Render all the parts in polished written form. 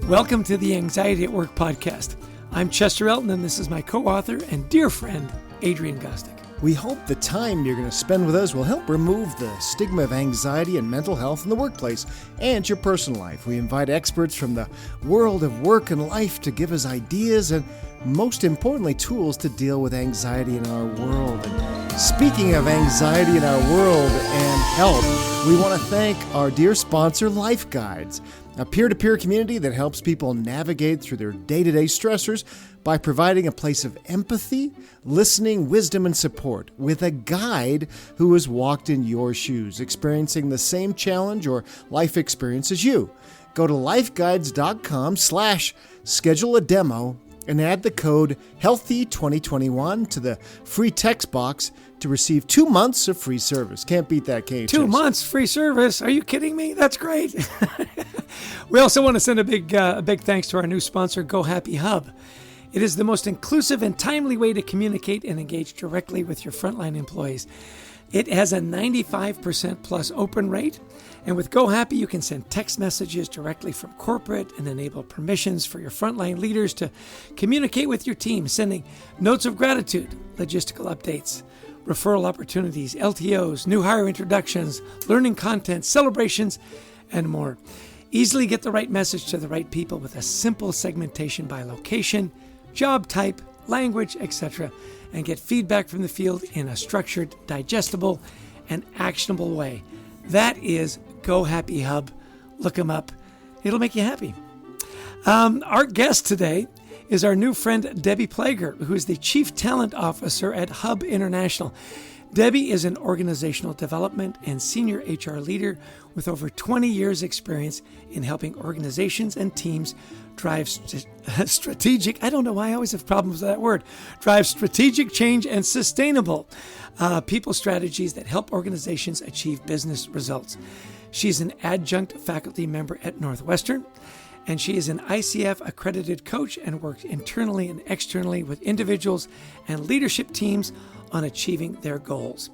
Welcome to the Anxiety at Work podcast. I'm Chester Elton, and this is my co-author and dear friend, Adrian Gostick. We hope the time you're going to spend with us will help remove the stigma of anxiety and mental health in the workplace and your personal life. We invite experts from the world of work and life to give us ideas and, most importantly, tools to deal with anxiety in our world. And speaking of anxiety in our world and health, we want to thank our dear sponsor, Life Guides, a peer-to-peer community that helps people navigate through their day-to-day stressors by providing a place of empathy, listening, wisdom, and support with a guide who has walked in your shoes, experiencing the same challenge or life experience as you. Go to lifeguides.com/schedule a demo and add the code HEALTHY2021 to the free text box to receive 2 months of free service. Can't beat that, can you? 2 months free service? Are you kidding me? That's great. We also want to send a big thanks to our new sponsor, Go Happy Hub. It is the most inclusive and timely way to communicate and engage directly with your frontline employees. It has a 95% plus open rate, and with Go Happy, you can send text messages directly from corporate and enable permissions for your frontline leaders to communicate with your team, sending notes of gratitude, logistical updates, referral opportunities, LTOs, new hire introductions, learning content, celebrations, and more. Easily get the right message to the right people with a simple segmentation by location, job type, language, etc., and get feedback from the field in a structured, digestible, and actionable way. That is Go Happy Hub. Look them up. It'll make you happy. Our guest today is our new friend, Debbie Plager, who is the Chief Talent Officer at Hub International. Debbie is an organizational development and senior HR leader with over 20 years experience in helping organizations and teams drive strategic, I don't know why I always have problems with that word, drive strategic change and sustainable people strategies that help organizations achieve business results. She's an adjunct faculty member at Northwestern, and she is an ICF accredited coach and works internally and externally with individuals and leadership teams on achieving their goals.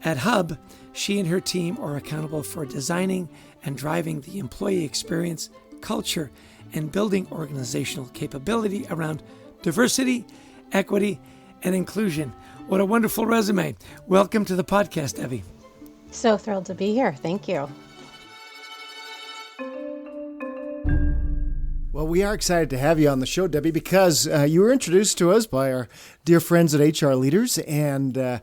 At Hub, she and her team are accountable for designing and driving the employee experience, culture, and building organizational capability around diversity, equity, and inclusion. What a wonderful resume. Welcome to the podcast, Debbie. So thrilled to be here. Thank you. Well, we are excited to have you on the show, Debbie, because you were introduced to us by our dear friends at HR Leaders and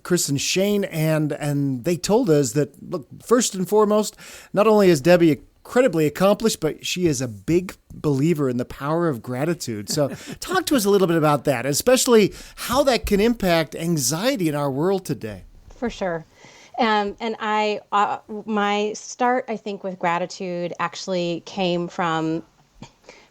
Chris and Shane, and they told us that, look, first and foremost, not only is Debbie incredibly accomplished, but she is a big believer in the power of gratitude. So talk to us a little bit about that, especially how that can impact anxiety in our world today. For sure. And my start, I think, with gratitude actually came from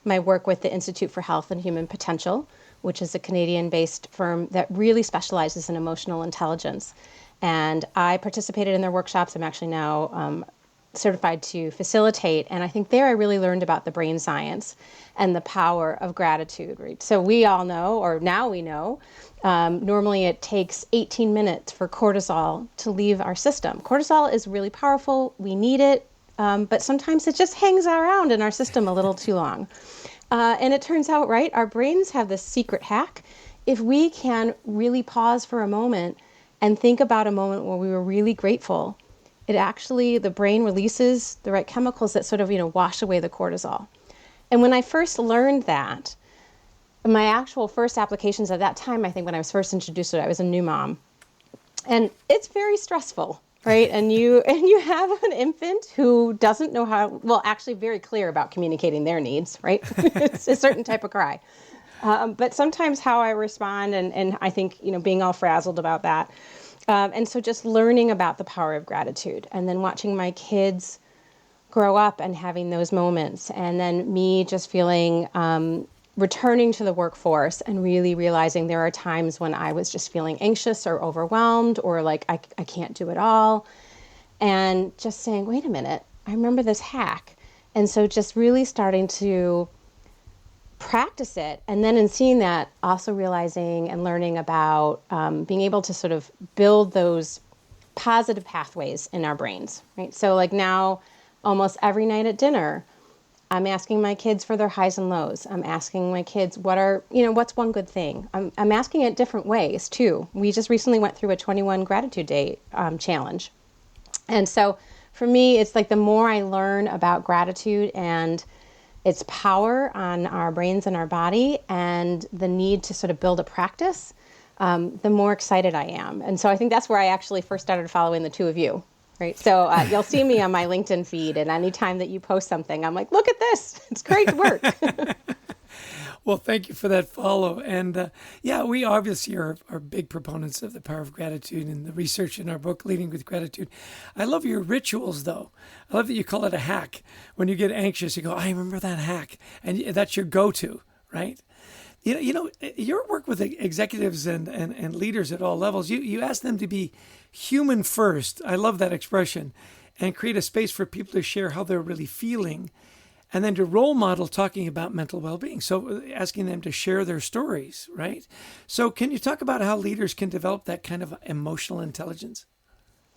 my work with the Institute for Health and Human Potential, which is a Canadian-based firm that really specializes in emotional intelligence. And I participated in their workshops. I'm actually now certified to facilitate. And I think there I really learned about the brain science and the power of gratitude, right? So we all know, or now we know, normally it takes 18 minutes for cortisol to leave our system. Cortisol is really powerful. We need it. But sometimes it just hangs around in our system a little too long. And it turns out, right, our brains have this secret hack. If we can really pause for a moment and think about a moment where we were really grateful, it actually, the brain releases the right chemicals that sort of, wash away the cortisol. And when I first learned that, my actual first applications at that time, I think when I was first introduced to it, I was a new mom. And it's very stressful. Right. And you have an infant who doesn't know actually very clear about communicating their needs. Right. It's a certain type of cry. But sometimes how I respond and I think, being all frazzled about that. And so just learning about the power of gratitude and then watching my kids grow up and having those moments and then me just feeling returning to the workforce and really realizing there are times when I was just feeling anxious or overwhelmed or like I can't do it all. And just saying, wait a minute, I remember this hack. And so just really starting to practice it. And then in seeing that, also realizing and learning about being able to sort of build those positive pathways in our brains, right? So like now, almost every night at dinner, I'm asking my kids for their highs and lows. I'm asking my kids what's one good thing. I'm asking it different ways too. We just recently went through a 21 Gratitude Day challenge. And so for me, it's like the more I learn about gratitude and its power on our brains and our body and the need to sort of build a practice, the more excited I am. And so I think that's where I actually first started following the two of you. Right. So you'll see me on my LinkedIn feed, and anytime that you post something, I'm like, look at this. It's great work. Well, thank you for that follow. And we obviously are big proponents of the power of gratitude and the research in our book, Leading with Gratitude. I love your rituals, though. I love that you call it a hack. When you get anxious, you go, I remember that hack. And that's your go-to, right? Your work with executives and leaders at all levels, you ask them to be human first. I love that expression. And create a space for people to share how they're really feeling. And then to role model talking about mental well-being. So asking them to share their stories, right? So can you talk about how leaders can develop that kind of emotional intelligence?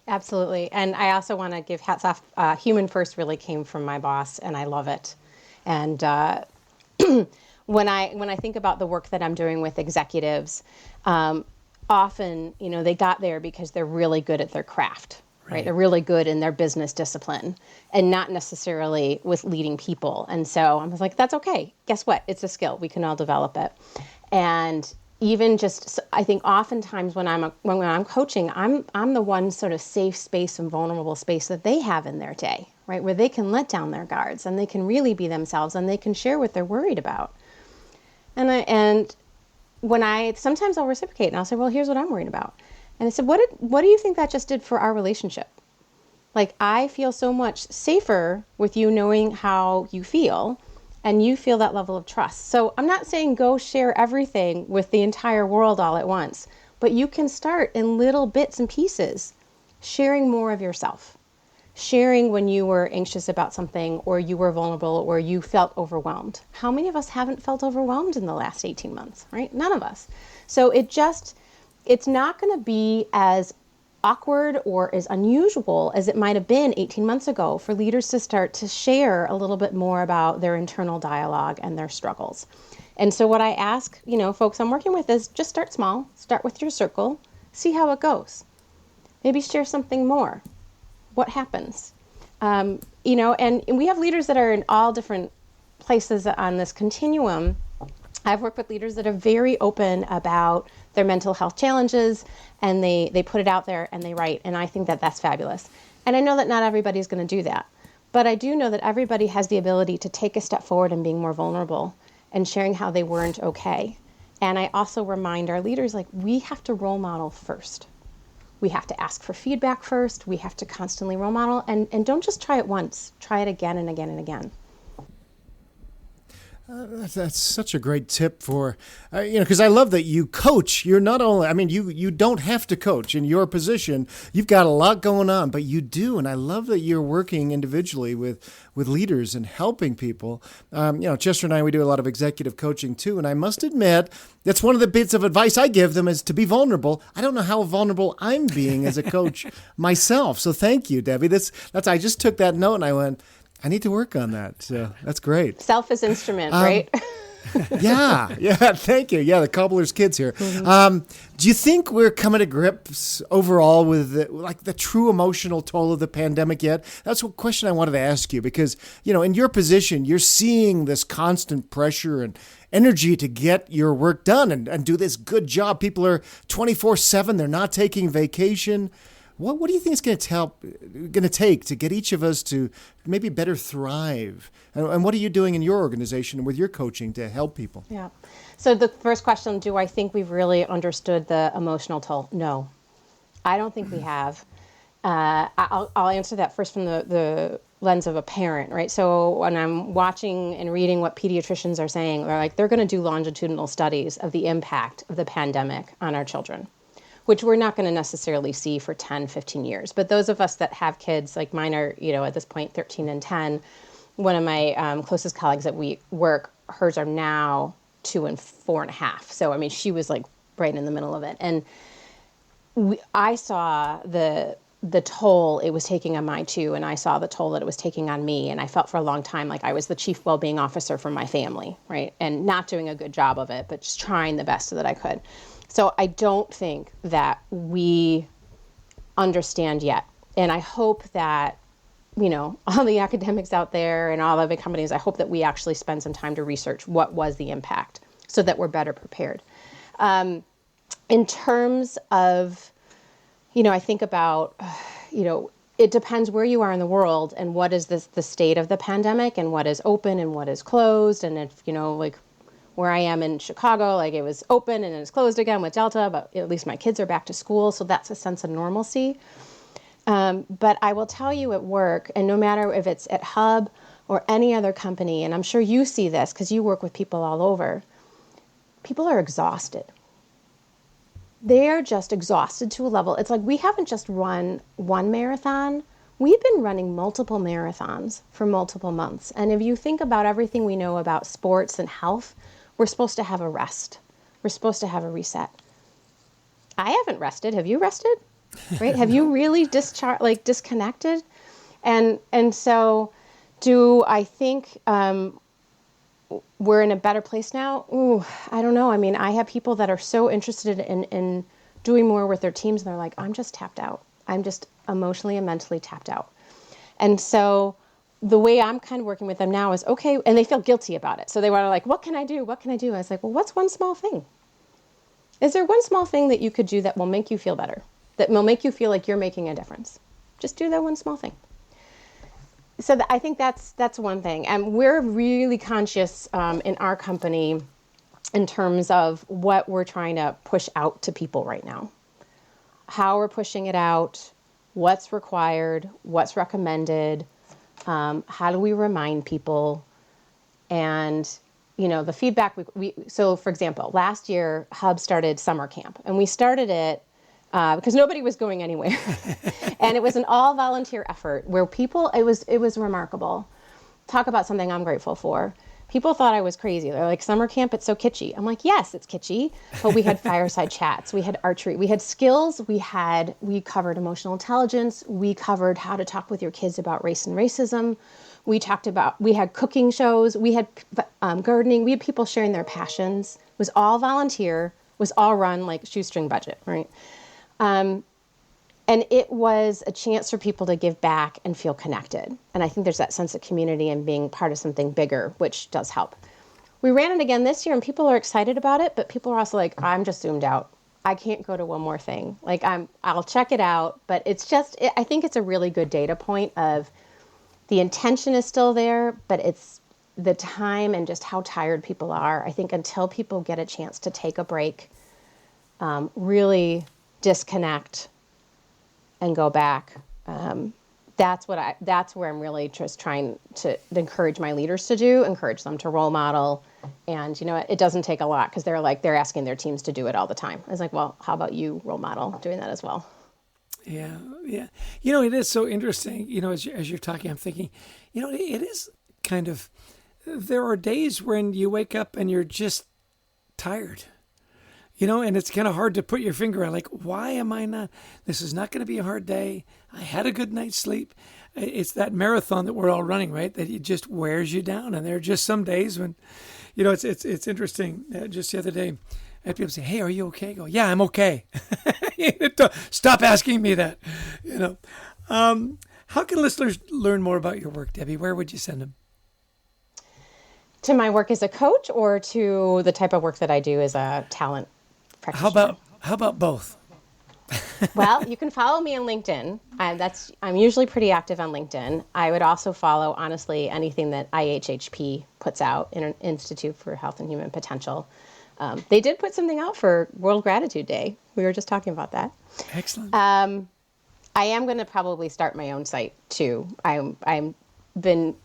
Absolutely. And I also want to give hats off. Human first really came from my boss, and I love it. And when I think about the work that I'm doing with executives, often, they got there because they're really good at their craft. Right. They're really good in their business discipline and not necessarily with leading people. And so I was like, that's okay. Guess what? It's a skill. We can all develop it. And even just, I think oftentimes when I'm coaching, I'm the one sort of safe space and vulnerable space that they have in their day, right? Where they can let down their guards and they can really be themselves and they can share what they're worried about. And sometimes I'll reciprocate and I'll say, well, here's what I'm worried about. And I said, what do you think that just did for our relationship? Like, I feel so much safer with you knowing how you feel, and you feel that level of trust. So I'm not saying go share everything with the entire world all at once, but you can start in little bits and pieces, sharing more of yourself, sharing when you were anxious about something or you were vulnerable or you felt overwhelmed. How many of us haven't felt overwhelmed in the last 18 months, right? None of us. So it's not going to be as awkward or as unusual as it might have been 18 months ago for leaders to start to share a little bit more about their internal dialogue and their struggles. And so what I ask, folks I'm working with is just start small, start with your circle, see how it goes. Maybe share something more. What happens? And we have leaders that are in all different places on this continuum. I've worked with leaders that are very open about their mental health challenges, and they put it out there and they write, and I think that that's fabulous. And I know that not everybody's going to do that, but I do know that everybody has the ability to take a step forward and being more vulnerable and sharing how they weren't okay. And I also remind our leaders, we have to role model first. We have to ask for feedback first. We have to constantly role model, and don't just try it once. Try it again and again and again. That's such a great tip for, because I love that you coach. You're not only, you don't have to coach in your position. You've got a lot going on, but you do. And I love that you're working individually with leaders and helping people. Chester and I, we do a lot of executive coaching too. And I must admit, that's one of the bits of advice I give them is to be vulnerable. I don't know how vulnerable I'm being as a coach myself. So thank you, Debbie. I just took that note and I went, I need to work on that. So that's great. Self is instrument, right? Yeah. Thank you. Yeah, the cobbler's kids here. Mm-hmm. Do you think we're coming to grips overall with the true emotional toll of the pandemic yet? That's a question I wanted to ask you because, in your position, you're seeing this constant pressure and energy to get your work done and do this good job. People are 24/7. They're not taking vacation. What do you think it's going to take to get each of us to maybe better thrive? And what are you doing in your organization and with your coaching to help people? Yeah. So the first question, do I think we've really understood the emotional toll? No, I don't think we have. I'll answer that first from the lens of a parent, right? So when I'm watching and reading what pediatricians are saying, they're going to do longitudinal studies of the impact of the pandemic on our children, which we're not going to necessarily see for 10, 15 years. But those of us that have kids, like mine are, at this point, 13 and 10, one of my closest colleagues that we work, hers are now 2 and 4.5. So, she was right in the middle of it. And I saw the the toll it was taking on mine too. And I saw the toll that it was taking on me. And I felt for a long time like I was the chief well-being officer for my family, right? And not doing a good job of it, but just trying the best that I could. So I don't think that we understand yet. And I hope that, all the academics out there and all the big companies, I hope that we actually spend some time to research what was the impact so that we're better prepared. In terms of, I think about, it depends where you are in the world and what is the state of the pandemic and what is open and what is closed. And if, like where I am in Chicago, like it was open and it's closed again with Delta, but at least my kids are back to school. So that's a sense of normalcy. But I will tell you at work, and no matter if it's at Hub or any other company, and I'm sure you see this because you work with people all over, people are exhausted. They are just exhausted to a level. It's like we haven't just run one marathon. We've been running multiple marathons for multiple months. And if you think about everything we know about sports and health, we're supposed to have a rest. We're supposed to have a reset. I haven't rested. Have you rested? Right? Have you really disconnected? And so do I think we're in a better place now? Ooh, I don't know. I mean, I have people that are so interested in doing more with their teams, and they're like, I'm just tapped out. I'm just emotionally and mentally tapped out. And so the way I'm kind of working with them now is, okay, and they feel guilty about it. So they want to like, what can I do? What can I do? I was like, well, what's one small thing? Is there one small thing that you could do that will make you feel better? That will make you feel like you're making a difference? Just do that one small thing. So I think that's one thing. And we're really conscious in our company in terms of what we're trying to push out to people right now. How we're pushing it out, what's required, what's recommended, how do we remind people, and the feedback so for example, last year Hub started summer camp, and we started it because nobody was going anywhere. And it was an all volunteer effort where people, it was remarkable. Talk about something I'm grateful for. People thought I was crazy. They're like, summer camp, it's so kitschy. I'm like, yes, it's kitschy. But we had fireside chats. We had archery. We had skills. We covered emotional intelligence. We covered how to talk with your kids about race and racism. We had cooking shows. We had gardening. We had people sharing their passions. It was all volunteer. It was all run like shoestring budget, right? And it was a chance for people to give back and feel connected. And I think there's that sense of community and being part of something bigger, which does help. We ran it again this year, and people are excited about it, but people are also like, I'm just zoomed out. I can't go to one more thing. Like I'll check it out, but it's just, I think it's a really good data point of the intention is still there, but it's the time and just how tired people are. I think until people get a chance to take a break, really disconnect and go back. That's where I'm really just trying to encourage my leaders to do, encourage them to role model. And it doesn't take a lot because they're asking their teams to do it all the time. I was like, well, how about you role model doing that as well? Yeah. It is so interesting. As you're talking, I'm thinking, it is kind of, there are days when you wake up and you're just tired. And it's kind of hard to put your finger on, like, why am I not? This is not going to be a hard day. I had a good night's sleep. It's that marathon that we're all running, right? That it just wears you down. And there are just some days when, it's interesting. Just the other day, I had people say, hey, are you okay? I go, yeah, I'm okay. Stop asking me that. How can listeners learn more about your work, Debbie? Where would you send them? To my work as a coach, or to the type of work that I do as a talent practitioner? How about both? Well, you can follow me on LinkedIn. I'm usually pretty active on LinkedIn. I would also follow, honestly, anything that IHHP puts out, Institute for Health and Human Potential. They did put something out for World Gratitude Day. We were just talking about that. Excellent. I am going to probably start my own site too. I'm been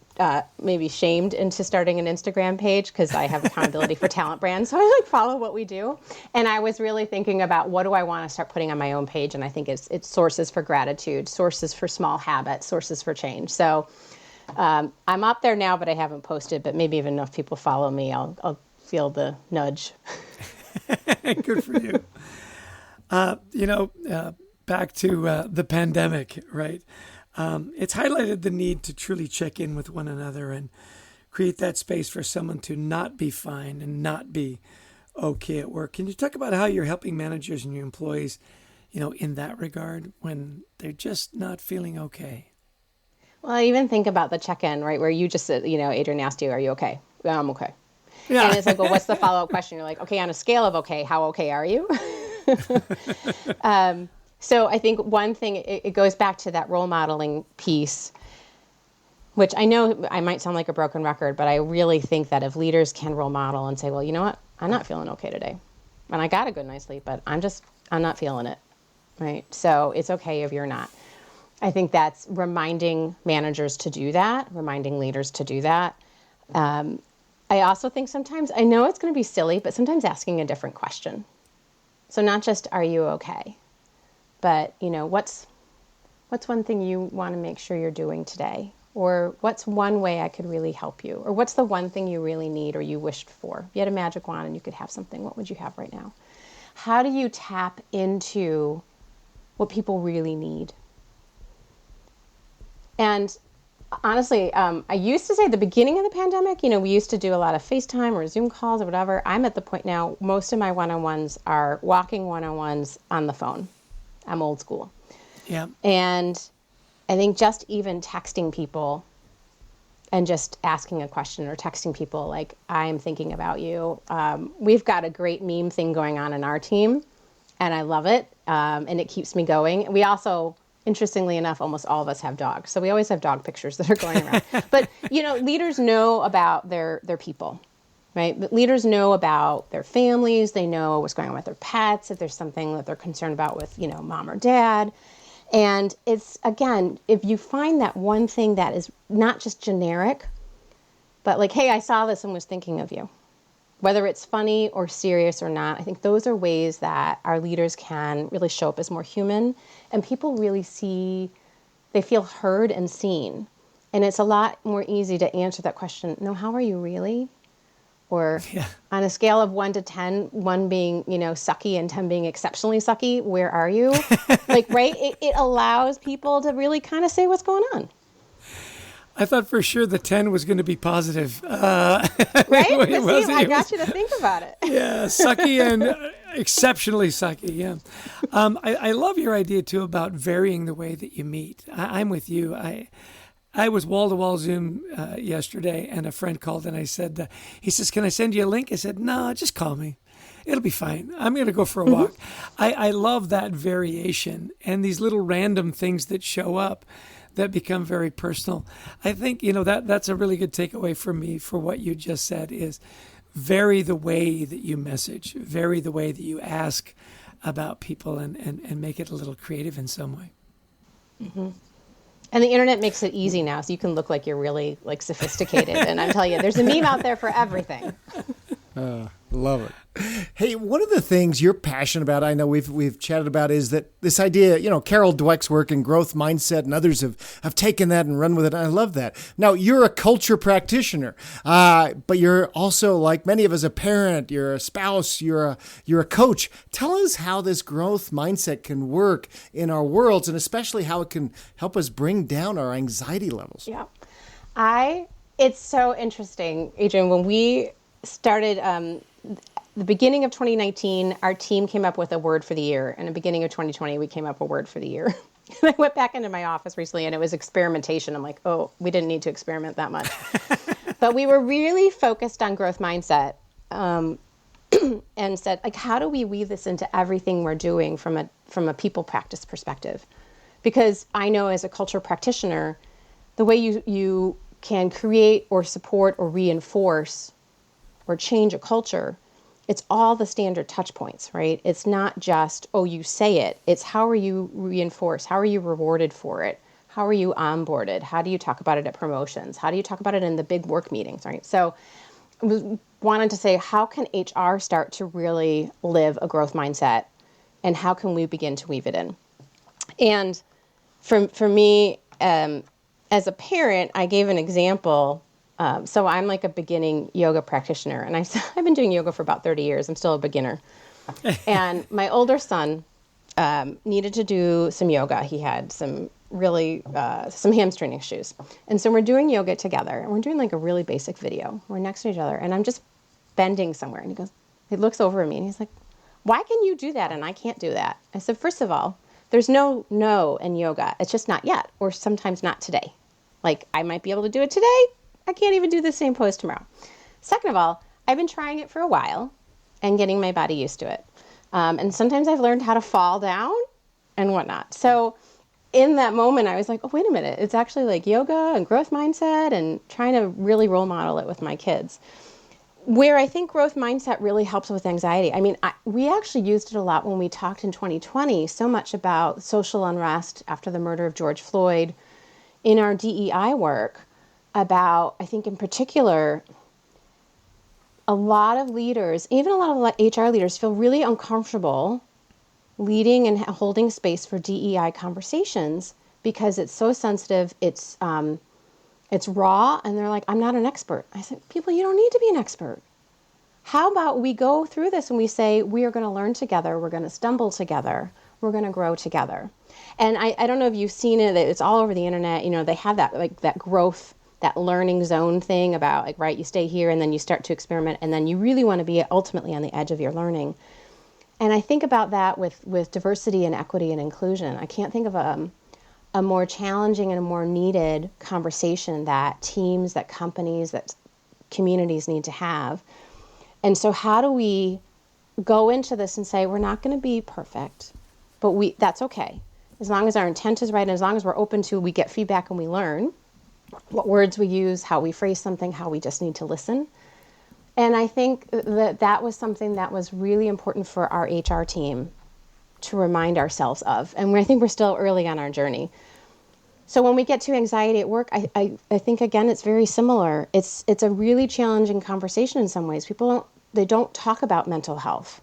maybe shamed into starting an Instagram page because I have accountability for talent brands. So I follow what we do. And I was really thinking about what do I want to start putting on my own page. And I think it's sources for gratitude, sources for small habits, sources for change. So I'm up there now, but I haven't posted. But maybe if enough people follow me, I'll feel the nudge. Good for you. back to the pandemic, right? It's highlighted the need to truly check in with one another and create that space for someone to not be fine and not be okay at work. Can you talk about how you're helping managers and your employees, in that regard when they're just not feeling okay? Well, I even think about the check-in, right, where you just said, Adrian asked you, are you okay? Yeah, I'm okay. Yeah. And it's like, well, what's the follow-up question? You're like, okay, on a scale of okay, how okay are you? So I think one thing, it goes back to that role modeling piece, which I know I might sound like a broken record, but I really think that if leaders can role model and say, well, you know what, I'm not feeling okay today. And I got a good night's sleep, but I'm not feeling it, right? So it's okay if you're not. I think that's reminding managers to do that, reminding leaders to do that. I also think sometimes, I know it's going to be silly, but sometimes asking a different question. So not just, are you okay? But, what's one thing you want to make sure you're doing today? Or what's one way I could really help you? Or what's the one thing you really need or you wished for? If you had a magic wand and you could have something, what would you have right now? How do you tap into what people really need? And honestly, I used to say at the beginning of the pandemic, we used to do a lot of FaceTime or Zoom calls or whatever. I'm at the point now, most of my one-on-ones are walking one-on-ones on the phone. I'm old school. Yeah. And I think just even texting people and just asking a question or texting people like, I'm thinking about you. We've got a great meme thing going on in our team, and I love it. And it keeps me going. We also, interestingly enough, almost all of us have dogs. So we always have dog pictures that are going around. But, leaders know about their people, right? But leaders know about their families. They know what's going on with their pets, if there's something that they're concerned about with, mom or dad. And it's, again, if you find that one thing that is not just generic, but like, hey, I saw this and was thinking of you, whether it's funny or serious or not, I think those are ways that our leaders can really show up as more human, and people really they feel heard and seen. And it's a lot more easy to answer that question, no, how are you really? Or on a scale of 1 to 10, 1 being, sucky and 10 being exceptionally sucky, where are you? Right? It allows people to really kind of say what's going on. I thought for sure the 10 was going to be positive. Right? But see, I got you to think about it. Yeah, sucky and exceptionally sucky, yeah. I love your idea, too, about varying the way that you meet. I'm with you. I was wall-to-wall Zoom yesterday, and a friend called, and I said, he says, can I send you a link? I said, no, just call me. It'll be fine. I'm going to go for a walk. I love that variation and these little random things that show up that become very personal. I think, that's a really good takeaway for me for what you just said is vary the way that you message, vary the way that you ask about people and make it a little creative in some way. Mm-hmm. And the internet makes it easy now, so you can look like you're really sophisticated. And I'm telling you, there's a meme out there for everything. Love it. Hey, one of the things you're passionate about, I know we've chatted about, is that this idea, Carol Dweck's work in growth mindset, and others have taken that and run with it. And I love that. Now, you're a culture practitioner, but you're also, like many of us, a parent, you're a spouse, you're a coach. Tell us how this growth mindset can work in our worlds, and especially how it can help us bring down our anxiety levels. Yeah. It's so interesting, Adrian, when we started the beginning of 2019, our team came up with a word for the year. And the beginning of 2020, we came up with a word for the year. I went back into my office recently and it was experimentation. I'm like, oh, we didn't need to experiment that much. But we were really focused on growth mindset and said, how do we weave this into everything we're doing from a people practice perspective? Because I know as a culture practitioner, the way you can create or support or reinforce or change a culture, it's all the standard touch points, right? It's not just, oh, you say it. It's how are you reinforced? How are you rewarded for it? How are you onboarded? How do you talk about it at promotions? How do you talk about it in the big work meetings, right? So I wanted to say, how can HR start to really live a growth mindset? And how can we begin to weave it in? And for me, as a parent, I gave an example. So I'm like a beginning yoga practitioner, and I've been doing yoga for about 30 years. I'm still a beginner. And my older son, needed to do some yoga. He had some really some hamstring issues. And so we're doing yoga together, and we're doing like a really basic video. We're next to each other, and I'm just bending somewhere. And he looks over at me, and he's like, why can you do that and I can't do that? I said, first of all, there's no in yoga. It's just not yet, or sometimes not today. Like, I might be able to do it today. I can't even do the same pose tomorrow. Second of all, I've been trying it for a while and getting my body used to it. And sometimes I've learned how to fall down and whatnot. So in that moment, I was like, oh, wait a minute. It's actually like yoga and growth mindset, and trying to really role model it with my kids. Where I think growth mindset really helps with anxiety. I mean, we actually used it a lot when we talked in 2020, so much about social unrest after the murder of George Floyd in our DEI work, about, I think in particular, a lot of leaders, even a lot of HR leaders, feel really uncomfortable leading and holding space for DEI conversations because it's so sensitive, it's raw, and they're like, I'm not an expert. I said, people, you don't need to be an expert. How about we go through this and we say, we are going to learn together, we're going to stumble together, we're going to grow together. And I don't know if you've seen it, it's all over the internet, they have that growth, that learning zone thing about you stay here and then you start to experiment, and then you really want to be ultimately on the edge of your learning. And I think about that with diversity and equity and inclusion. I can't think of a more challenging and a more needed conversation that teams, that companies, that communities need to have. And so how do we go into this and say, we're not going to be perfect, but that's okay. As long as our intent is right, and as long as we're open to, we get feedback and we learn what words we use, how we phrase something, how we just need to listen. And I think that was something that was really important for our HR team to remind ourselves of. And I think we're still early on our journey. So when we get to anxiety at work, I think, again, it's very similar. It's a really challenging conversation in some ways. People don't talk about mental health.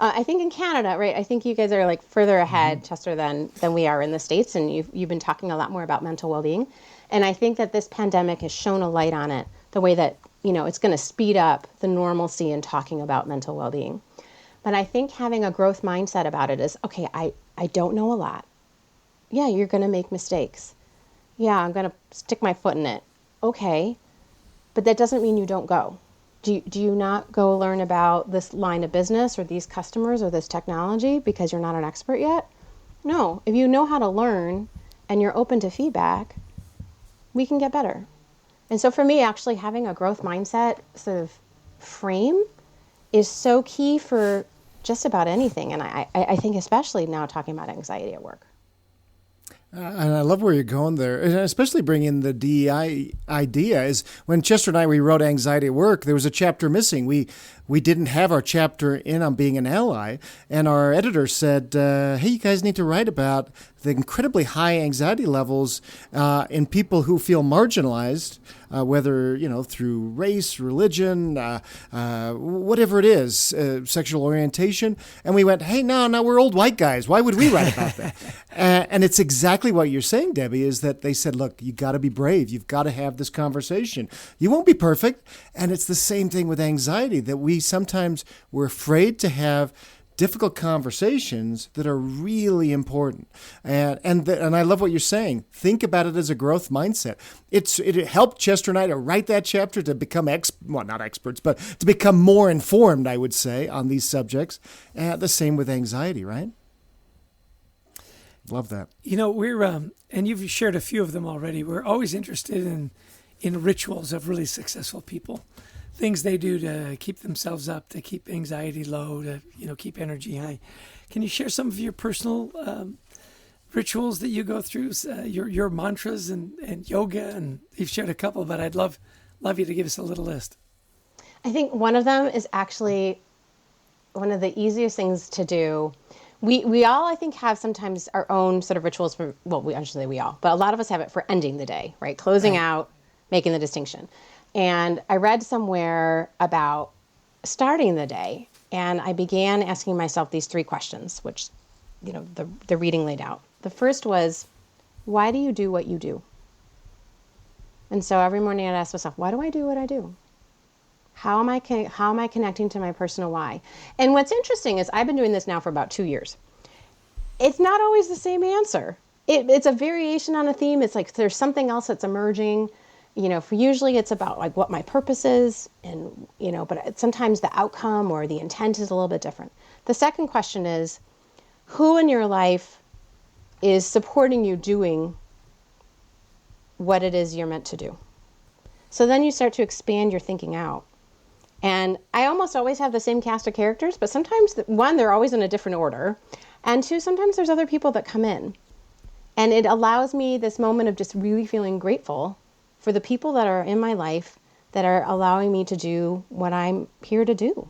I think in Canada, right, I think you guys are further ahead, Chester, than we are in the States. And you've been talking a lot more about mental well-being. And I think that this pandemic has shown a light on it, the way that it's going to speed up the normalcy in talking about mental well-being. But I think having a growth mindset about it is, okay, I don't know a lot. Yeah, you're going to make mistakes. Yeah, I'm going to stick my foot in it. Okay, but that doesn't mean you don't go. Do you not go learn about this line of business or these customers or this technology because you're not an expert yet? No, if you know how to learn and you're open to feedback, we can get better. And so for me, actually having a growth mindset sort of frame is so key for just about anything. And I think especially now talking about anxiety at work. And I love where you're going there, and especially bringing the DEI idea. Is when Chester and I, we wrote Anxiety at Work, there was a chapter missing. We didn't have our chapter in on being an ally, and our editor said, hey, you guys need to write about the incredibly high anxiety levels in people who feel marginalized, whether, through race, religion, whatever it is, sexual orientation. And we went, hey, no, we're old white guys. Why would we write about that? And it's exactly what you're saying, Debbie, is that they said, look, you got to be brave. You've got to have this conversation. You won't be perfect. And it's the same thing with anxiety, that we're afraid to have difficult conversations that are really important. And I love what you're saying. Think about it as a growth mindset. It helped Chester and I to write that chapter to become not experts, but to become more informed, I would say, on these subjects. The same with anxiety, right? Love that. We're, and you've shared a few of them already, we're always interested in rituals of really successful people. Things they do to keep themselves up, to keep anxiety low, to keep energy high. Can you share some of your personal rituals that you go through, your mantras and yoga? And you've shared a couple, but I'd love you to give us a little list. I think one of them is actually one of the easiest things to do. We all, I think, have sometimes our own sort of rituals for, we all, but a lot of us have it for ending the day, right? Closing out, making the distinction. And I read somewhere about starting the day, and I began asking myself these 3 questions, which, the reading laid out. The first was, why do you do what you do? And so every morning I'd ask myself, why do I do what I do? How am I connecting to my personal why? And what's interesting is I've been doing this now for about 2 years. it's not always the same answer. It's a variation on a theme. It's like there's something else that's emerging. Usually it's about like what my purpose is, and but sometimes the outcome or the intent is a little bit different. The second question is, who in your life is supporting you doing what it is you're meant to do? So then you start to expand your thinking out. And I almost always have the same cast of characters, but sometimes, one, they're always in a different order. And two, sometimes there's other people that come in. And it allows me this moment of just really feeling grateful for the people that are in my life that are allowing me to do what I'm here to do.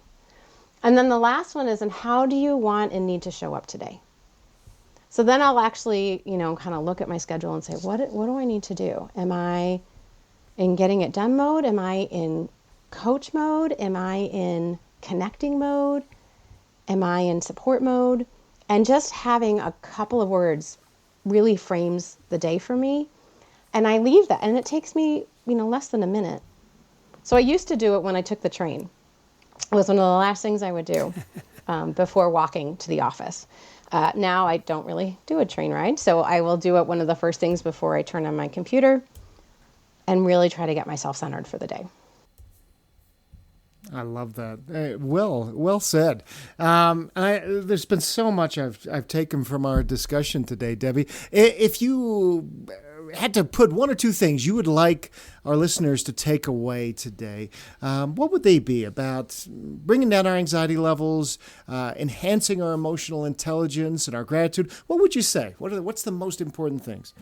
And then the last one is, and how do you want and need to show up today? So then I'll actually, kind of look at my schedule and say, what do I need to do? Am I in getting it done mode? Am I in coach mode? Am I in connecting mode? Am I in support mode? And just having a couple of words really frames the day for me. And I leave that, and it takes me, less than a minute. So I used to do it when I took the train. It was one of the last things I would do before walking to the office. Now I don't really do a train ride, so I will do it one of the first things before I turn on my computer and really try to get myself centered for the day. I love that. Well said. There's been so much I've taken from our discussion today, Debbie. If you had to put one or two things you would like our listeners to take away today, what would they be about bringing down our anxiety levels, enhancing our emotional intelligence and our gratitude? What would you say? What's the most important things?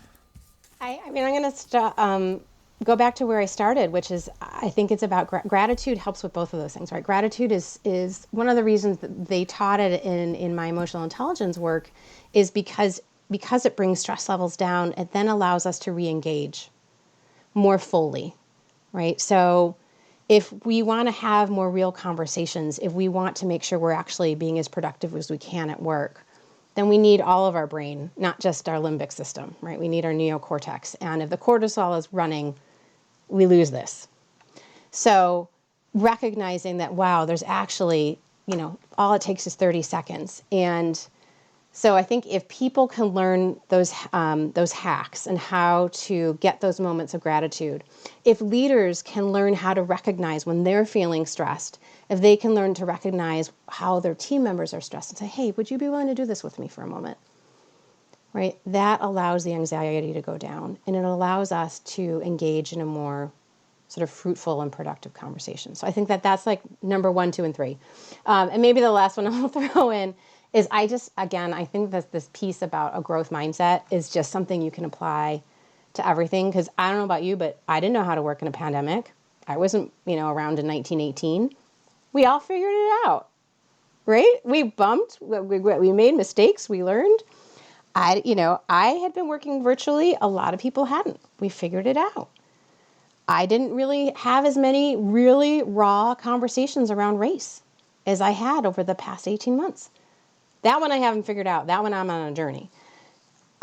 I'm going to go back to where I started, which is I think it's about gratitude helps with both of those things, right? Gratitude is one of the reasons that they taught it in my emotional intelligence work is because it brings stress levels down. It then allows us to re-engage more fully, right? So if we want to have more real conversations, if we want to make sure we're actually being as productive as we can at work, then we need all of our brain, not just our limbic system, right? We need our neocortex. And if the cortisol is running, we lose this. So recognizing that, wow, there's actually, all it takes is 30 seconds. And so I think if people can learn those hacks and how to get those moments of gratitude, if leaders can learn how to recognize when they're feeling stressed, if they can learn to recognize how their team members are stressed and say, hey, would you be willing to do this with me for a moment? Right? That allows the anxiety to go down, and it allows us to engage in a more sort of fruitful and productive conversation. So I think that's like number 1, 2, and 3. And maybe the last one I'll throw in is I think that this piece about a growth mindset is just something you can apply to everything. Because I don't know about you, but I didn't know how to work in a pandemic. I wasn't, around in 1918. We all figured it out, right? We bumped, we made mistakes, we learned. I had been working virtually. A lot of people hadn't. We figured it out. I didn't really have as many really raw conversations around race as I had over the past 18 months. That one I haven't figured out. That one I'm on a journey.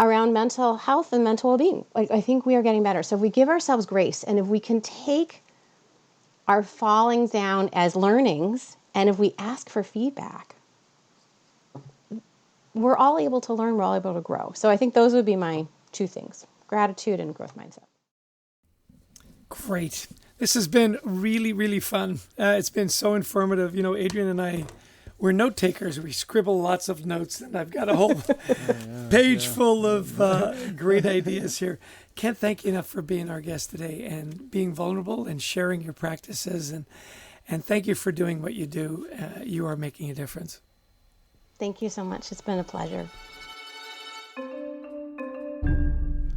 Around mental health and mental well-being, I think we are getting better. So if we give ourselves grace, and if we can take our falling down as learnings, and if we ask for feedback, we're all able to learn, we're all able to grow. So I think those would be my 2 things, gratitude and growth mindset. Great. This has been really, really fun. It's been so informative. Adrian and I, we're note takers. We scribble lots of notes, and I've got a whole page full of great ideas here. Can't thank you enough for being our guest today and being vulnerable and sharing your practices. And thank you for doing what you do. You are making a difference. Thank you so much. It's been a pleasure.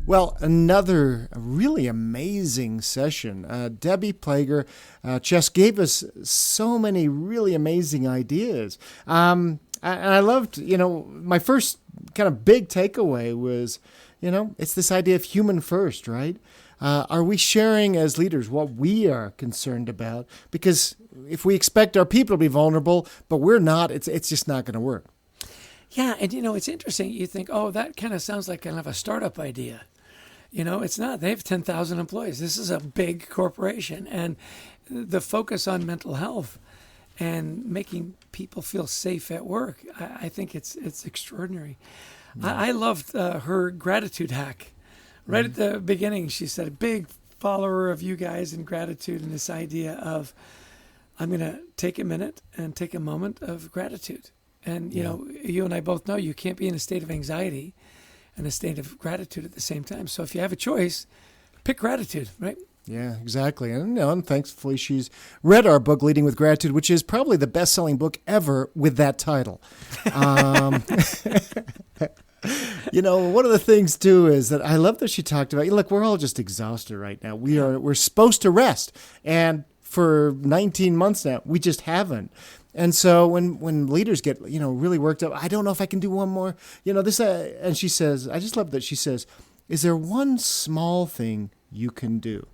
Well, another really amazing session. Debbie Plager just gave us so many really amazing ideas. And I loved, my first kind of big takeaway was, it's this idea of human first, right? Are we sharing as leaders what we are concerned about? Because if we expect our people to be vulnerable, but we're not, it's just not going to work. Yeah, and it's interesting. You think, oh, that kind of sounds like kind of a startup idea. It's not. They have 10,000 employees. This is a big corporation, and the focus on mental health and making people feel safe at work. I think it's extraordinary. I loved her gratitude hack. Right at the beginning, she said, a big follower of you guys in gratitude, and this idea of, I'm going to take a minute and take a moment of gratitude. And, you know, you and I both know you can't be in a state of anxiety and a state of gratitude at the same time. So if you have a choice, pick gratitude, right? Yeah, exactly. And thankfully she's read our book, Leading with Gratitude, which is probably the best-selling book ever with that title. You know, one of the things, too, is that I love that she talked about, look, we're all just exhausted right now. We're supposed to rest. And for 19 months now, we just haven't. And so when leaders get, really worked up, I don't know if I can do one more, this, and she says, I just love that she says, is there one small thing you can do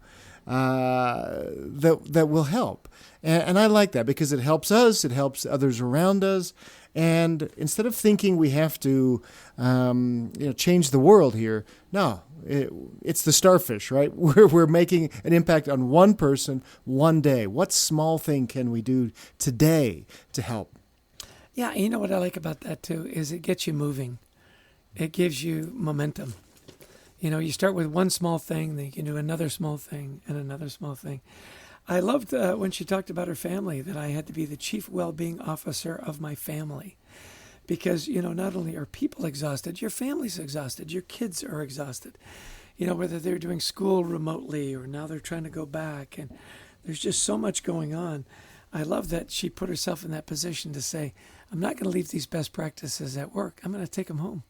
that will help? And I like that because it helps us, it helps others around us. And instead of thinking we have to, change the world here, no, it's the starfish, right? We're making an impact on one person, one day. What small thing can we do today to help? Yeah, you know what I like about that too is it gets you moving. It gives you momentum. You start with one small thing, then you can do another small thing and another small thing. I loved when she talked about her family, that I had to be the chief well-being officer of my family. Because, not only are people exhausted, your family's exhausted, your kids are exhausted. Whether they're doing school remotely or now they're trying to go back, and there's just so much going on. I love that she put herself in that position to say, I'm not going to leave these best practices at work. I'm going to take them home.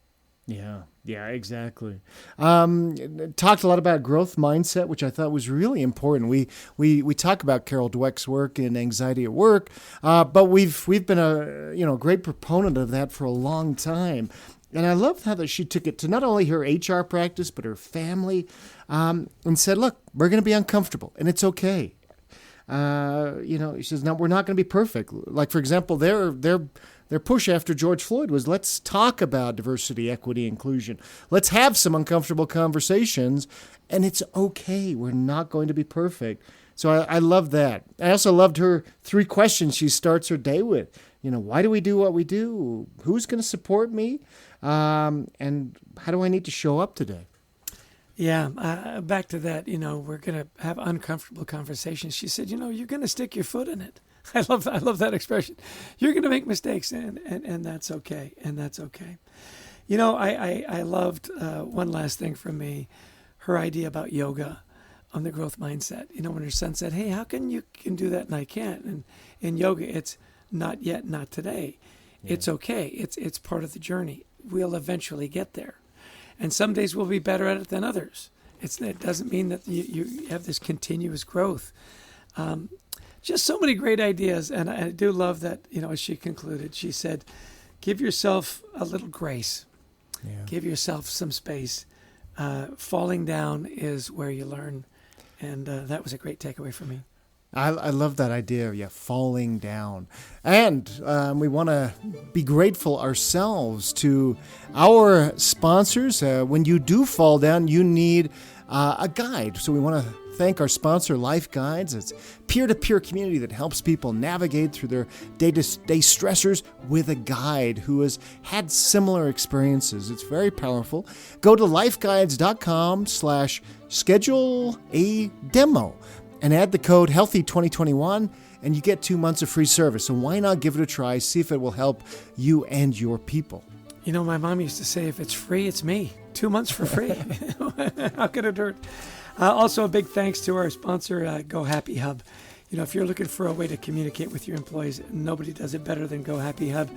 Yeah, exactly. Talked a lot about growth mindset, which I thought was really important. We talk about Carol Dweck's work in Anxiety at Work, but we've been a great proponent of that for a long time. And I love how that she took it to not only her HR practice but her family, and said, "Look, we're going to be uncomfortable, and it's okay." She says, "No, we're not going to be perfect." Like, for example, their push after George Floyd was, let's talk about diversity, equity, inclusion. Let's have some uncomfortable conversations, and it's okay. We're not going to be perfect. So I love that. I also loved her 3 questions she starts her day with. Why do we do what we do? Who's going to support me? And how do I need to show up today? Yeah, back to that, we're going to have uncomfortable conversations. She said, you're going to stick your foot in it. I love that expression. You're going to make mistakes, and that's okay, and that's okay. I loved one last thing from me, her idea about yoga on the growth mindset. When her son said, hey, how can you can do that and I can't? And in yoga, it's not yet, not today. Yeah. It's okay. It's part of the journey. We'll eventually get there. And some days we'll be better at it than others. It doesn't mean that you have this continuous growth. Just so many great ideas. And I do love that, as she concluded, she said, give yourself a little grace. Yeah. Give yourself some space. Falling down is where you learn. And that was a great takeaway for me. I love that idea of falling down. And we want to be grateful ourselves to our sponsors. When you do fall down, you need a guide. So we want to thank our sponsor, Life Guides. It's peer-to-peer community that helps people navigate through their day-to-day stressors with a guide who has had similar experiences. It's very powerful. Go to lifeguides.com/schedule a demo. And add the code HEALTHY2021, and you get 2 months of free service. So why not give it a try, see if it will help you and your people. My mom used to say, if it's free, it's me. 2 months for free. How could it hurt? Also, a big thanks to our sponsor, Go Happy Hub. If you're looking for a way to communicate with your employees, nobody does it better than Go Happy Hub.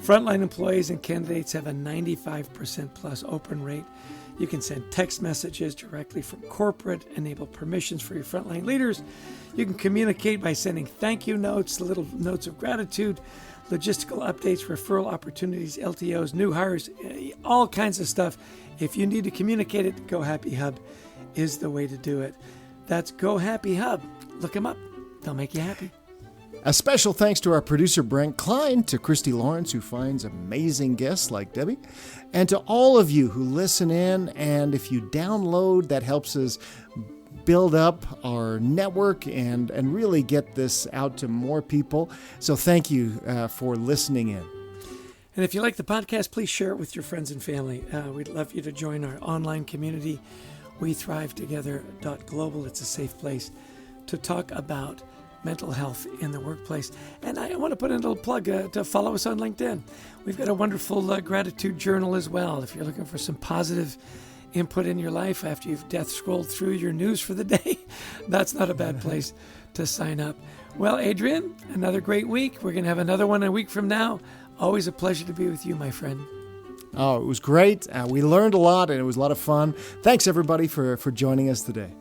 Frontline employees and candidates have a 95% plus open rate. You can send text messages directly from corporate, enable permissions for your frontline leaders. You can communicate by sending thank you notes, little notes of gratitude, logistical updates, referral opportunities, LTOs, new hires, all kinds of stuff. If you need to communicate it, Go Happy Hub is the way to do it. That's Go Happy Hub. Look them up. They'll make you happy. A special thanks to our producer, Brent Klein, to Christy Lawrence, who finds amazing guests like Debbie, and to all of you who listen in. And if you download, that helps us build up our network and really get this out to more people. So thank you for listening in. And if you like the podcast, please share it with your friends and family. We'd love you to join our online community, WeThriveTogether.global. It's a safe place to talk about mental health in the workplace. And I want to put in a little plug to follow us on LinkedIn. We've got a wonderful gratitude journal as well. If you're looking for some positive input in your life after you've death scrolled through your news for the day, that's not a bad place to sign up. Well, Adrian, another great week. We're going to have another one a week from now. Always a pleasure to be with you, my friend. Oh, it was great. We learned a lot, and it was a lot of fun. Thanks, everybody, for joining us today.